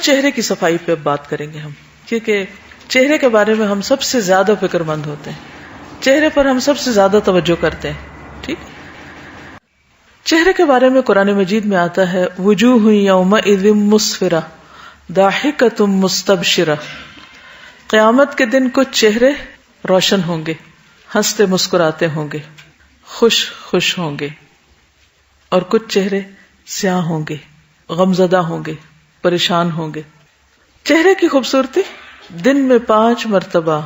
چہرے کی صفائی پہ اب بات کریں گے ہم، کیونکہ چہرے کے بارے میں ہم سب سے زیادہ فکر مند ہوتے ہیں، چہرے پر ہم سب سے زیادہ توجہ کرتے ہیں. ٹھیک، چہرے کے بارے میں قرآن مجید میں آتا ہے وجوہ یومئذ مسفرہ ضاحکۃ مستبشرہ. قیامت کے دن کچھ چہرے روشن ہوں گے، ہنستے مسکراتے ہوں گے، خوش خوش ہوں گے، اور کچھ چہرے سیاہ ہوں گے، غمزدہ ہوں گے، پریشان ہوں گے. چہرے کی خوبصورتی دن میں 5 مرتبہ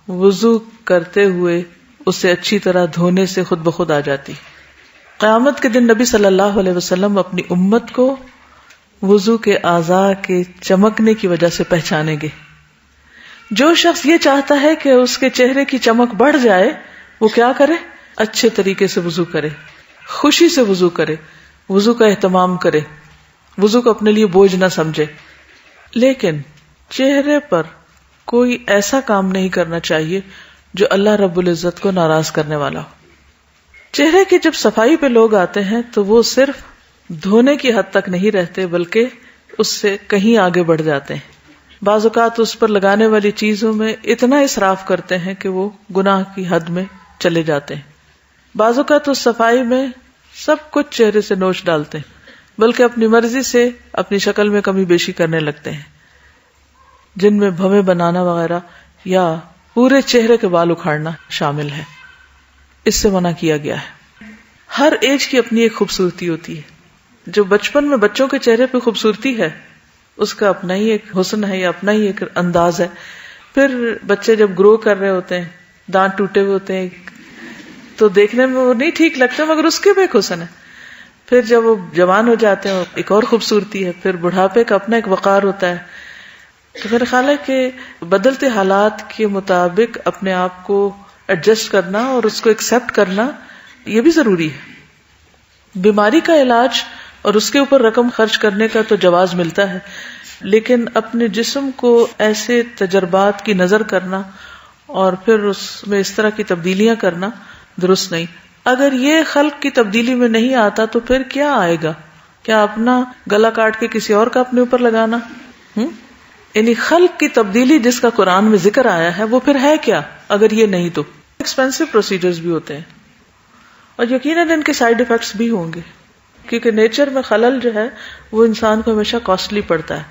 وضو کرتے ہوئے اسے اچھی طرح دھونے سے خود بخود آ جاتی. قیامت کے دن نبی صلی اللہ علیہ وسلم اپنی امت کو وضو کے اعضاء کے چمکنے کی وجہ سے پہچانیں گے. جو شخص یہ چاہتا ہے کہ اس کے چہرے کی چمک بڑھ جائے وہ کیا کرے؟ اچھے طریقے سے وضو کرے، خوشی سے وضو کرے، وضو کا اہتمام کرے، وضو کو اپنے لیے بوجھ نہ سمجھے. لیکن چہرے پر کوئی ایسا کام نہیں کرنا چاہیے جو اللہ رب العزت کو ناراض کرنے والا ہو. چہرے کی جب صفائی پہ لوگ آتے ہیں تو وہ صرف دھونے کی حد تک نہیں رہتے بلکہ اس سے کہیں آگے بڑھ جاتے ہیں. بعض اوقات اس پر لگانے والی چیزوں میں اتنا اسراف کرتے ہیں کہ وہ گناہ کی حد میں چلے جاتے ہیں. بعض اوقات اس صفائی میں سب کچھ چہرے سے نوچ ڈالتے ہیں بلکہ اپنی مرضی سے اپنی شکل میں کمی بیشی کرنے لگتے ہیں، جن میں بھویں بنانا وغیرہ یا پورے چہرے کے بال اکھاڑنا شامل ہے. اس سے منع کیا گیا ہے. ہر ایج کی اپنی ایک خوبصورتی ہوتی ہے. جو بچپن میں بچوں کے چہرے پہ خوبصورتی ہے اس کا اپنا ہی ایک حسن ہے یا اپنا ہی ایک انداز ہے. پھر بچے جب گرو کر رہے ہوتے ہیں، دانت ٹوٹے ہوئے ہوتے ہیں تو دیکھنے میں وہ نہیں ٹھیک لگتے مگر اس کے بھی ایک حسن ہے. پھر جب وہ جوان ہو جاتے ہیں ایک اور خوبصورتی ہے. پھر بڑھاپے کا اپنا ایک وقار ہوتا ہے. تو میرا خیال ہے کہ بدلتے حالات کے مطابق اپنے آپ کو ایڈجسٹ کرنا اور اس کو ایکسپٹ کرنا یہ بھی ضروری ہے. بیماری کا علاج اور اس کے اوپر رقم خرچ کرنے کا تو جواز ملتا ہے، لیکن اپنے جسم کو ایسے تجربات کی نظر کرنا اور پھر اس میں اس طرح کی تبدیلیاں کرنا درست نہیں. اگر یہ خلق کی تبدیلی میں نہیں آتا تو پھر کیا آئے گا؟ کیا اپنا گلا کاٹ کے کسی اور کا اپنے اوپر لگانا؟ یعنی خلق کی تبدیلی جس کا قرآن میں ذکر آیا ہے وہ پھر ہے کیا اگر یہ نہیں؟ تو ایکسپینسو پروسیجرز بھی ہوتے ہیں اور یقیناً ان کے سائیڈ ایفیکٹس بھی ہوں گے، کیونکہ نیچر میں خلل جو ہے وہ انسان کو ہمیشہ کاسٹلی پڑتا ہے.